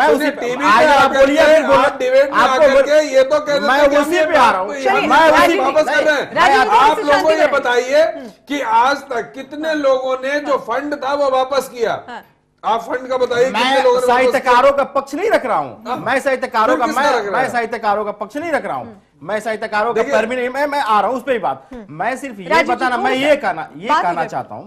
उसी पे टीवी आज पे आप आकर बोलिए, के, फिर बोलिए। आप डिबेट में आपको आकर के ये तो कह देते मैं हैं कि उसी हम पे आ रहा हूँ। ये चलिए, मैं उसी वापस कर रहे हैं। राजनीति आप से लोगों शांति ये में बताइए कि आज तक कितने लोगों ने जो फंड था वो वापस किया? आप फंड का बताइए, कितने मैं लोगों ने वापस साहित्यकारों का पक्ष नहीं रख रहा हूं। मैं साहित्यकारों फिर का किसका रख रहा मैं है? साहित्यकारों का पक्ष नहीं रख रहा हूं। मैं साहित्यकारों का देखिए- कर्मी नहीं, मैं आ रहा हूं उस पर ही बात। मैं सिर्फ ये राजीव जी, बताना, मैं थोड़ा ये सा कहना बात चाहता हूं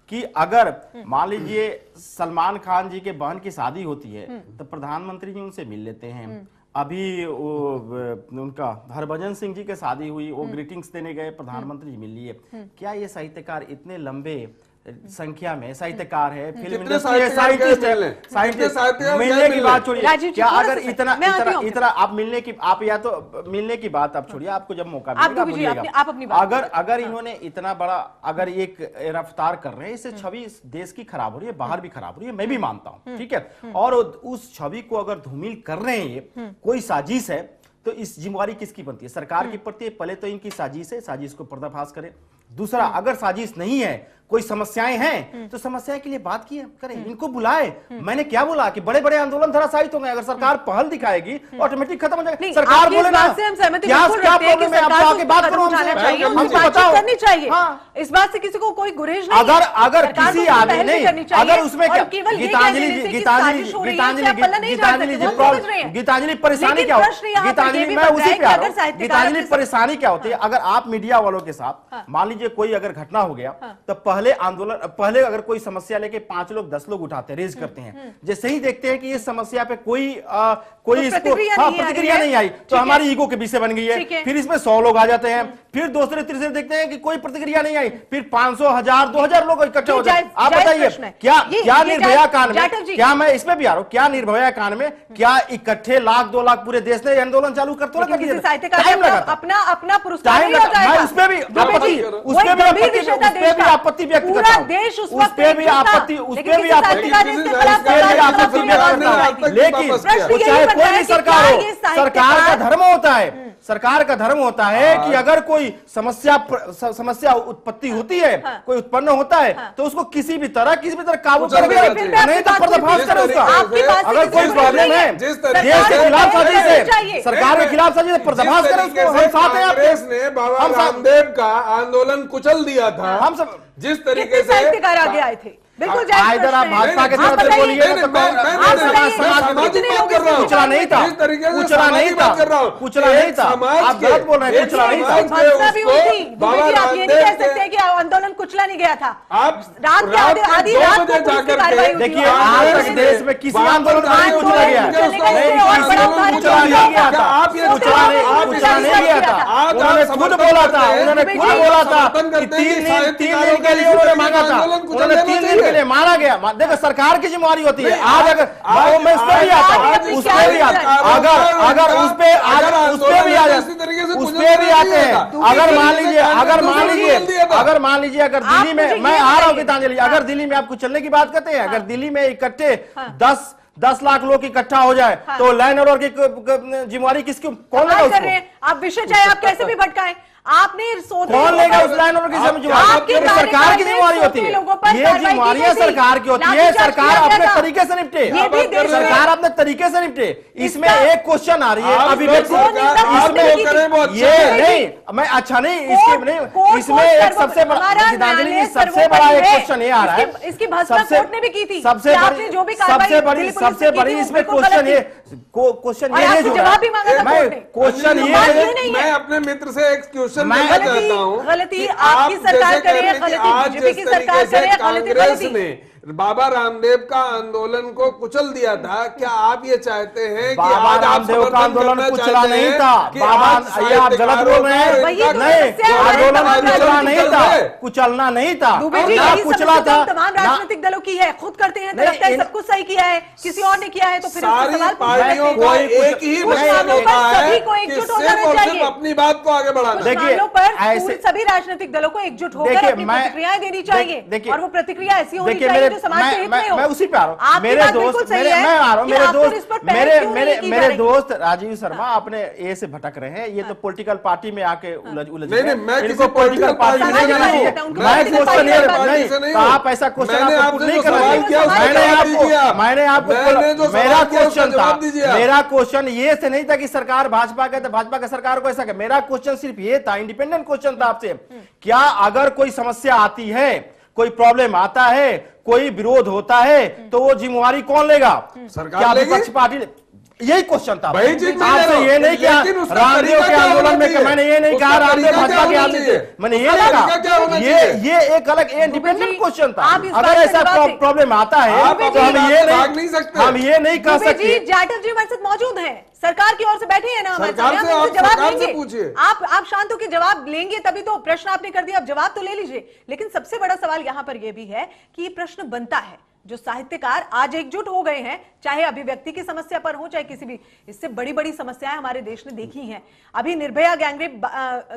कि अगर मान लीजिए सलमान खान जी के बहन की शादी होती है तो प्रधानमंत्री जी उनसे मिल लेते हैं। अभी उनका हरभजन सिंह जी की शादी हुई, वो ग्रीटिंग्स देने गए, प्रधानमंत्री जी मिल लिए। क्या ये साहित्यकार इतने लंबे संख्या में साहित्यकार है, फिल्म कितने इंडस्ट्री है, साहित्यकार साइंटिस्ट क्या मिले? है, कितने साइंटिस्ट साहित्यकार मिलने क्या की मिले? बात छोड़िए। राजीव जी, क्या थोड़ा अगर सा इतना मैं आती हूँ। इतना आप मिलने की, आप या तो मिलने की बात आप छोड़िए, आपको जब मौका आप मिलेगा दुबे जी, बोलिएगा। आप अपनी बात अगर इन्होंने इतना बड़ा अगर एक रफ्तार कर रहे हैं, इससे छवि इस देश की खराब हो रही है, बाहर भी खराब हो रही है, मैं भी मानता हूं, ठीक है। और उस छवि को अगर धूमिल कर रहे हैं, ये कोई साजिश है, तो इस जिम्मेवारी किसकी बनती है? सरकार की पड़ती है। पहले तो इनकी साजिश है, साजिश को पर्दाफाश करें। दूसरा, अगर साजिश नहीं है, कोई समस्याएं हैं, तो समस्या के लिए बात की करें, इनको बुलाए। मैंने क्या बोला कि बड़े बड़े आंदोलन धराशायित होंगे अगर सरकार पहल दिखाएगी, ऑटोमेटिक खत्म हो जाएगा। सरकार आपकी बोले इस ना, बात से हम सहमति क्या बिल्कुल रखते हैं कि प्रॉब्लम है, आप सरकार को आके बात कदम करो उठाना हमसे, चाहिए, उनसे हमसे बातचीत बताओ। करनी चाहिए। हाँ। इस बात से किसी को कोई गुरेज नहीं है। अगर सरकार किसी को आदमी पहल भी नहीं, करनी चाहिए। अगर उसमें और क्या केवल ये गीतांजलि कहने से कि गीतांजलि साजिश हो रही है, गीतांजलि इससे आप पल्ला नहीं झाड़ सकते, वो समझ रहे हैं। गीतांजलि परेशानी लेकिन क्या प्रश्न यहाँ पर ये गीतांजलि भी मैं बनता है उसी कि पे आ अगर रहा हूँ। साहित्यकार गीतांजलि अपने- परेशानी क्या होती है? अगर आप मीडिया वालों के साथ मान लीजिए कोई अगर घटना हो गया, तो पहले आंदोलन, पहले अगर कोई समस्या लेके 5 लोग 10 लोग उठाते हैं, रेज करते हैं। जैसे ही देखते हैं कि इस समस्या पे कोई इसको प्रतिक्रिया नहीं आई, तो हमारी ईगो के विषय बन गई है। फिर इसमें 100 लोग आ जाते हैं, फिर दूसरे तीसरे देखते हैं कि कोई प्रतिक्रिया नहीं आई, फिर 500, 1000, 2000 लोग इकट्ठे हो जाते हैं। आप बताइए क्या निर्भया कांड में, क्या मैं इसमें भी आ रहा हूँ, क्या निर्भया कांड में क्या इकट्ठे लाख 2 लाख पूरे देश ने आंदोलन चालू कर तो अपना पुरस्कार नहीं होता है। मैं उस पे भी आपत्ति व्यक्त करता हूं। देश उस पे भी आपत्ति लेकिन चाहे कोई भी सरकार हो, सरकार का धर्म होता है, सरकार का धर्म होता है कि अगर कोई समस्या उत्पत्ति होती है, कोई उत्पन्न होता है, तो उसको किसी भी तरह काबू कर दिया, नहीं तो पर्दाफाश करे उसका। अगर कोई प्रॉब्लम है, देश के खिलाफ साजिश है, सरकार के खिलाफ साजिश है, पर्दाफाश करे उसको। हम साथ हैं आपके। कांग्रेस ने बाबा रामदेव का आंदोलन कुचल दिया था। हम सब जिस तरीके से साहित्यकार आगे आए थे, बिल्कुल इधर आप भाजपा के तरफ से बोलिए, कुचला नहीं था, कुचला नहीं था, कुचला नहीं था, आप गलत बोल रहे हैं, कुचला नहीं था। आप ये नहीं कह सकते कि आंदोलन कुचला नहीं गया था। आप रात के आधी रात को पुलिस की कार्रवाई हुई। देखिए, आज तक देश में किसी आंदोलन को नहीं कुचला गया है, कुचला नहीं गया था, कुचला नहीं गया था। उन्होंने खुद बोला था, कि 3 दिन के लिए उन्होंने मांगा था, उन्होंने 3 दिन के लिए मारा गया। देखो, सरकार की जिम्मेवारी होती है। आज अगर मैं उस पर भी आता हूँ, उस पर भी आता अगर उस पे भी आ जाए, उस पे भी आते हैं। अगर मान लीजिए अगर दिल्ली में, मैं आ रहा हूँ गीतांजलि, अगर दिल्ली में आप कुचलने की बात करते हैं, अगर दिल्ली में इकट्ठे 10 लाख लोग इकट्ठा हो जाए, तो लैंड ऑर्डर की जिम्मेवारी किसकी, कौन लेगा उसको? आप विषय चाहे आप कैसे भी भटकाएं, आपने कौन लेगा उस लाइन ऑर्डर की जिम्मेवारी? सरकार की जिम्मेवारी होती है, ये जिम्मेवारियां सरकार की होती है। सरकार अपने तरीके से निपटे, सरकार अपने तरीके से निपटे। इसमें एक क्वेश्चन आ रही है अभिव्यक्ति, ये नहीं, मैं अच्छा नहीं, इसमें एक सबसे बड़ा एक क्वेश्चन ये आ रहा है, इसकी भत्ता कोर्ट ने भी की थी, सबसे बड़ी इसमें क्वेश्चन ये जवाब भी मांगा था कोर्ट ने। क्वेश्चन ये, मैं अपने मित्र से एक क्वेश्चन गलती आपकी सरकार करे, गलती बीजेपी की सरकार करे, कांग्रेस ने बाबा रामदेव का आंदोलन को कुचल दिया था। क्या आप ये चाहते हैं कि बाबा रामदेव का आंदोलन कुचला नहीं था? बाबा, ये आप गलत बोल रहे हैं। नहीं, आंदोलन कुचला नहीं था, कुचलना नहीं था, कुचला था। तमाम राजनीतिक दलों की है, खुद करते हैं तो लगता है सब कुछ सही किया है, किसी और ने किया है तो फिर सारी पार्टियों का एक ही मकसद होता है सभी को एकजुट हो जाना चाहिए। अपनी बात को आगे बढ़ाना। कुछ मामलों पर सभी राजनीतिक दलों को एकजुट होकर अपनी प्रतिक्रियाएं देनी चाहिए और वो प्रतिक्रिया ऐसी होनी चाहिए जो समाज के हित में हो। मैं उसी पे आ रहा हूँ। मेरे दोस्त मेरे दोस्त राजीव शर्मा अपने ए से भटक रहे हैं। ये तो पॉलिटिकल पार्टी में आके उलझ नहीं, मैं किसी पॉलिटिकल पार्टी नहीं जाना चाहिए। आप ऐसा क्वेश्चन नहीं करना चाहिए। मेरा क्वेश्चन ये से नहीं था कि सरकार भाजपा का, भाजपा का सरकार को ऐसा कर। मेरा क्वेश्चन सिर्फ ये था, इंडिपेंडेंट क्वेश्चन था आपसे, क्या अगर कोई समस्या आती है, कोई प्रॉब्लम आता है, कोई विरोध होता है, तो वो जिम्मेवारी कौन लेगा? सरकार लेगी? विपक्ष पार्टी। यही क्वेश्चन था वही चीज आपसे। ये नहीं किया रामदेव के आंदोलन में, मैंने ये नहीं कहा रामदेव भाजपा के आंदोलन, मैंने ये नहीं कहा। ये एक अलग इंडिपेंडेंट क्वेश्चन था। अगर ऐसा प्रॉब्लम आता है तो हम ये नहीं कह सकते। जाटव जी हमारे साथ मौजूद हैं, सरकार की ओर से बैठे हैं ना हमारे साथ, जवाब लेंगे। आप शांत होकर जवाब लेंगे तभी तो। प्रश्न आपने कर दिया, अब जवाब तो ले लीजिए। लेकिन सबसे बड़ा सवाल यहां पर यह भी है कि ये प्रश्न बनता है, जो साहित्यकार आज एकजुट हो गए हैं, चाहे अभिव्यक्ति की समस्या पर हो, चाहे किसी भी, इससे बड़ी बड़ी समस्याएं हमारे देश ने देखी हैं। अभी निर्भया गैंगरेप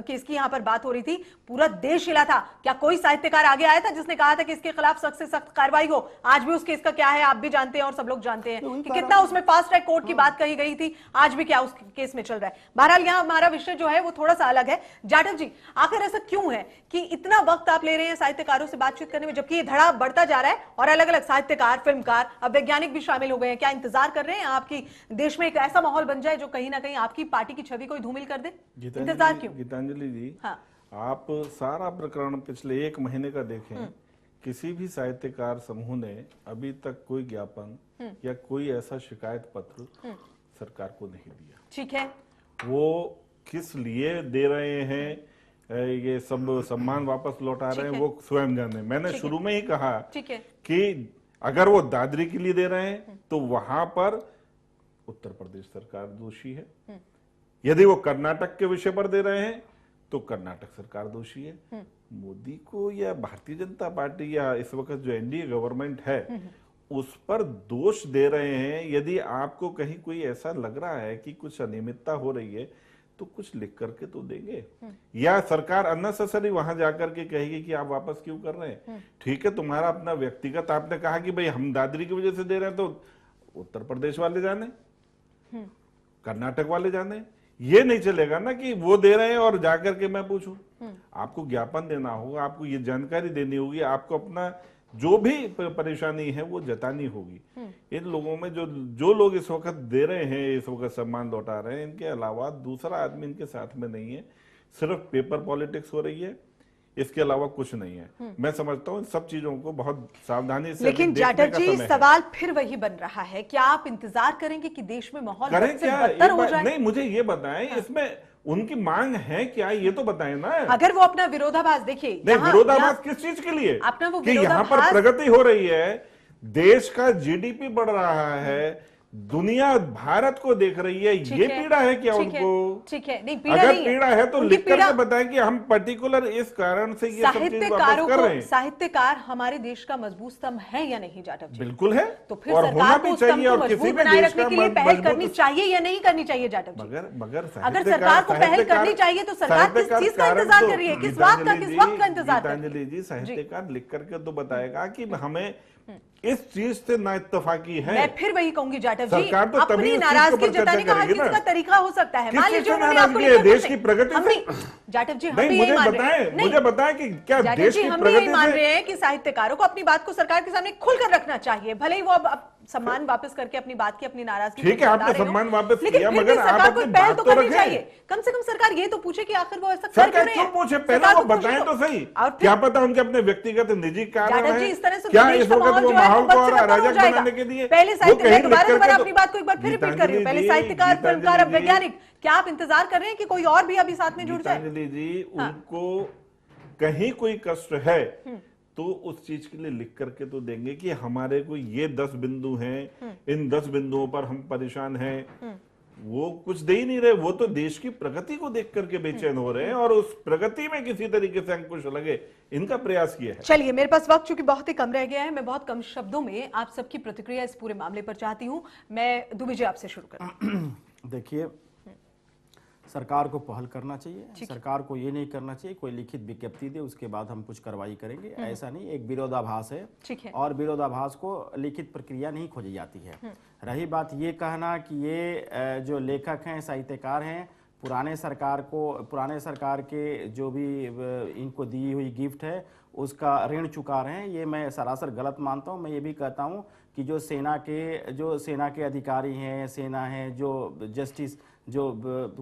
केस की यहां पर बात हो रही थी, पूरा देश हिला था। क्या कोई साहित्यकार आगे आया था जिसने कहा था कि इसके खिलाफ सख्त से सख्त कार्रवाई हो? आज भी उस केस का क्या है आप भी जानते हैं और सब लोग जानते हैं कि कितना उसमें फास्ट ट्रैक कोर्ट की बात कही गई थी, आज भी क्या उस केस में चल रहा है। बहरहाल यहां हमारा विषय जो है वो थोड़ा सा अलग है। जाटव जी, आखिर ऐसा क्यों है कि इतना वक्त आप ले रहे हैं साहित्यकारों से बातचीत करने में, जबकि ये धड़ा बढ़ता जा रहा है और अलग अलग साहित्यकार, फिल्मकार, अब वैज्ञानिक भी शामिल हो गए हैं? क्या इंतजार कर रहे हैं आपकी देश में एक ऐसा माहौल बन जाए जो कहीं ना कहीं आपकी पार्टी की छवि को ही धूमिल कर दे? इंतजार क्यों? गीतांजलि जी, हाँ। आप सारा प्रकरण पिछले 1 महीने का देखें, किसी भी साहित्यकार समूह ने अभी तक कोई ज्ञापन या कोई ऐसा शिकायत पत्र सरकार को नहीं दिया। ठीक है, वो किस लिए दे रहे हैं, ये सब सम्मान वापस लौटा रहे हैं, वो स्वयं जाने। मैंने शुरू में ही कहा कि अगर वो दादरी के लिए दे रहे हैं तो वहां पर उत्तर प्रदेश सरकार दोषी है, यदि वो कर्नाटक के विषय पर दे रहे हैं तो कर्नाटक सरकार दोषी है। मोदी को या भारतीय जनता पार्टी या इस वक्त जो एनडीए गवर्नमेंट है उस पर दोष दे रहे हैं। यदि आपको कहीं कोई ऐसा लग रहा है कि कुछ अनियमितता हो रही है तो कुछ लिख करके तो देंगे, या सरकार अननेसेसरी वहां जाकर के कहेगी कि आप वापस क्यों कर रहे हैं। ठीक है, तुम्हारा अपना व्यक्तिगत, आपने कहा कि भाई हम दादरी की वजह से दे रहे हैं तो उत्तर प्रदेश वाले जाने, कर्नाटक वाले जाने। ये नहीं चलेगा ना कि वो दे रहे हैं और जाकर के मैं पूछूं। आपको ज्ञापन देना होगा, आपको ये जानकारी देनी होगी, आपको अपना जो भी परेशानी है वो जतानी होगी। इन लोगों में जो लोग इस वक्त दे रहे हैं, इस वक्त सम्मान लौटा रहे हैं, इनके अलावा दूसरा आदमी इनके साथ में नहीं है। सिर्फ पेपर पॉलिटिक्स हो रही है, इसके अलावा कुछ नहीं है। मैं समझता हूँ इन सब चीजों को बहुत सावधानी से। लेकिन जाटव जी, सवाल फिर वही बन रहा है, क्या आप इंतजार करेंगे कि देश में माहौल बदतर हो जाए? नहीं, मुझे ये बताएं, इसमें उनकी मांग है क्या, ये तो बताएं ना। अगर वो अपना विरोधाभास देखिए, नहीं, विरोधाभास किस चीज के लिए? अपना वो कि यहाँ पर प्रगति हो रही है, देश का जीडीपी बढ़ रहा है, दुनिया भारत को देख रही है, ये पीड़ा है क्या उनको? ठीक है, नहीं पीड़ा अगर नहीं पीड़ा है तो लिख करके बताएं कि हम पर्टिकुलर इस कारण से ये सब चीज वापस कर रहे हैं। साहित्यकार हमारे देश का मजबूत स्तंभ है या नहीं जाटव जी? बिल्कुल है, तो फिर और होना सरकार भी को चाहिए। और किसी भी बनाए देश रखने का के लिए पहल करनी मजबूत, चाहिए या नहीं करनी चाहिए जाटव जी? मगर अगर सरकार को पहल करनी चाहिए तो सरकार किस चीज का इंतजार कर रही है, किस बात का, किस वक्त का इंतजार? गीतांजलि जी, साहित्यकार लिख करके तो बताएगा कि हमें इस चीज से ना इत्तेफाकी है। मैं फिर वही कहूंगी जाटव जी, सरकार तो अपनी नाराजगी जताने का हर किसी का तरीका हो सकता है। मान लीजिए उन्होंने आपको देश की प्रगति से, जाटव जी, नहीं, मुझे बताएं कि क्या देश की हम प्रगति यही मान रहे हैं कि साहित्यकारों को अपनी बात को सरकार के सामने खुलकर रखना चाहिए, भले ही वो अब सम्मान वापस करके अपनी बात की, अपनी नाराजगी, ठीक है, आपने सम्मान वापस किया, मगर सरकार को पहल तो करनी चाहिए। कम से कम सरकार ये तो पूछे कि आखिर वो ऐसा कर क्यों रहे हैं। पूछे, पहले वो बताएं तो सही। क्या पता उनके अपने व्यक्तिगत निजी कारण है, क्या इस वक्त वो माहौल को और अराजक बनाने के लिए। पहले दोबारा अपनी बात को एक बार फिर रिपीट कर रही हूं, पहले साहित्यकार, फिल्मकार, अब वैज्ञानिक, क्या आप इंतजार कर रहे हैं कि कोई और भी अभी साथ में जुड़ जाए? गीतांजलि जी, उनको कहीं कोई कष्ट है तो उस चीज के लिए लिख करके तो देंगे कि हमारे को ये 10 बिंदु हैं, इन 10 बिंदुओं पर हम परेशान हैं। वो कुछ दे ही नहीं रहे, वो तो देश की प्रगति को देख करके बेचैन हो रहे हैं और उस प्रगति में किसी तरीके से अंकुश लगे, इनका प्रयास किया है। चलिए, मेरे पास वक्त चूंकि बहुत ही कम रह गया है, मैं बहुत कम शब्दों में आप सबकी प्रतिक्रिया इस पूरे मामले पर चाहती हूं। मैं दुबे जी आपसे शुरू करूं। देखिए, सरकार को पहल करना चाहिए। सरकार को ये नहीं करना चाहिए कोई लिखित विज्ञप्ति दे उसके बाद हम कुछ कार्रवाई करेंगे, ऐसा नहीं। एक विरोधाभास है और विरोधाभास को लिखित प्रक्रिया नहीं खोजी जाती है। रही बात ये कहना कि ये जो लेखक हैं, साहित्यकार हैं, पुराने सरकार के जो भी इनको दी हुई गिफ्ट है उसका ऋण चुका रहे हैं, ये मैं सरासर गलत मानता हूँ। मैं ये भी कहता हूँ कि जो सेना के अधिकारी हैं, सेना है, जो जस्टिस, जो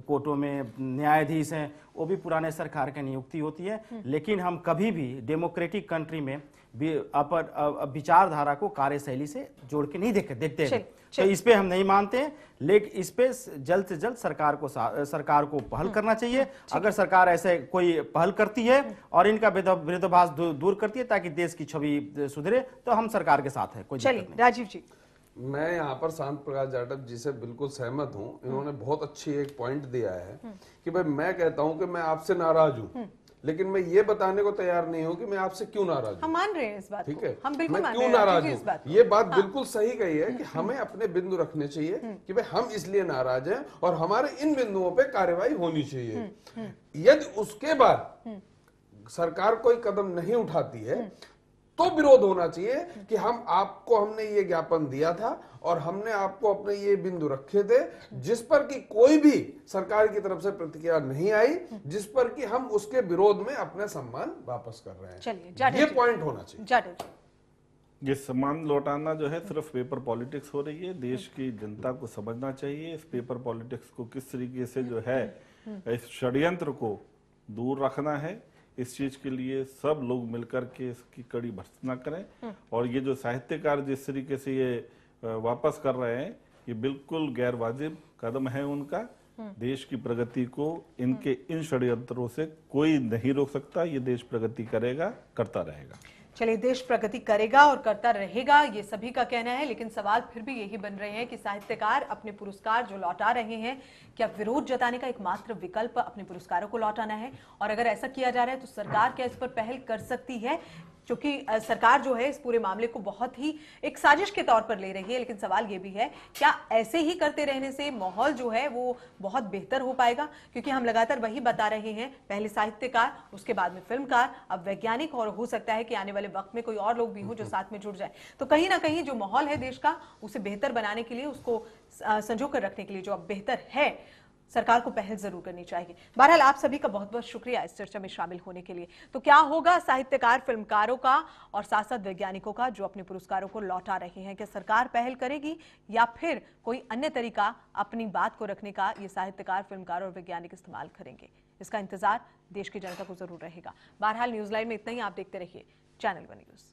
कोर्टों में न्यायाधीश हैं, वो भी पुराने सरकार की नियुक्ति होती है। लेकिन हम कभी भी डेमोक्रेटिक कंट्री में विचारधारा को कार्यशैली से जोड़ के नहीं देखते हैं। तो इस पे हम नहीं मानते हैं, लेकिन इस पे जल्द से जल्द सरकार को पहल करना चाहिए। अगर सरकार ऐसे कोई पहल करती है और इनका विरोधाभास दूर करती है ताकि देश की छवि सुधरे, तो हम सरकार के साथ है। कोई दिक्कत नहीं। राजीव जी, मैं यहाँ पर शांत प्रकाश जाटव जी से बिल्कुल सहमत हूँ। इन्होंने बहुत अच्छी एक पॉइंट दिया है कि भाई मैं कहता हूँ कि मैं आपसे नाराज हूँ, लेकिन मैं ये बताने को तैयार नहीं हूँ कि मैं आपसे क्यों नाराज हूँ। हम मान रहे हैं इस बात ठीक को। है, हम बिल्कुल मैं मान क्यों रहे हैं नाराज इस बात हूँ। को। ये बात बिल्कुल सही कही है कि हमें अपने बिंदु रखने चाहिए कि भाई हम इसलिए नाराज हैं और हमारे इन बिंदुओं पे कार्यवाही होनी चाहिए। यदि उसके बाद सरकार कोई कदम नहीं उठाती है तो विरोध होना चाहिए कि हमने ये ज्ञापन दिया था और हमने आपको अपने ये बिंदु रखे थे जिस पर कि कोई भी सरकार की तरफ से प्रतिक्रिया नहीं आई, जिस पर कि हम उसके विरोध में अपने सम्मान वापस कर रहे हैं। चलिए, ये पॉइंट होना चाहिए। ये सम्मान लौटाना जो है सिर्फ पेपर पॉलिटिक्स हो रही है। देश की जनता को समझना चाहिए इस पेपर पॉलिटिक्स को किस तरीके से जो है इस षड्यंत्र को दूर रखना है। इस चीज के लिए सब लोग मिलकर के इसकी कड़ी भर्त्सना करें। और ये जो साहित्यकार जिस तरीके से ये वापस कर रहे हैं, ये बिल्कुल गैर वाजिब कदम है उनका। देश की प्रगति को इनके इन षड्यंत्रों से कोई नहीं रोक सकता। ये देश प्रगति करेगा, करता रहेगा। चलिए, देश प्रगति करेगा और करता रहेगा, ये सभी का कहना है। लेकिन सवाल फिर भी यही बन रहे हैं कि साहित्यकार अपने पुरस्कार जो लौटा रहे हैं, क्या विरोध जताने का एकमात्र विकल्प अपने पुरस्कारों को लौटाना है? और अगर ऐसा किया जा रहा है तो सरकार क्या इस पर पहल कर सकती है? क्योंकि सरकार जो है इस पूरे मामले को बहुत ही एक साजिश के तौर पर ले रही है। लेकिन सवाल ये भी है, क्या ऐसे ही करते रहने से माहौल जो है वो बहुत बेहतर हो पाएगा? क्योंकि हम लगातार वही बता रहे हैं, पहले साहित्यकार, उसके बाद में फिल्मकार, अब वैज्ञानिक, और हो सकता है कि आने वाले वक्त में कोई और लोग भी हो जो साथ में जुड़ जाए। तो कहीं ना कहीं जो माहौल है देश का, उसे बेहतर बनाने के लिए, उसको संजो कर रखने के लिए जो अब बेहतर है, सरकार को पहल जरूर करनी चाहिए। बहरहाल आप सभी का बहुत बहुत शुक्रिया इस चर्चा में शामिल होने के लिए। तो क्या होगा साहित्यकार, फिल्मकारों का और साथ साथ वैज्ञानिकों का जो अपने पुरस्कारों को लौटा रहे हैं? क्या सरकार पहल करेगी या फिर कोई अन्य तरीका अपनी बात को रखने का ये साहित्यकार, फिल्मकार और वैज्ञानिक इस्तेमाल करेंगे? इसका इंतजार देश की जनता को जरूर रहेगा। बहरहाल न्यूज़ लाइन में इतना ही। आप देखते रहिए चैनल वन न्यूज़।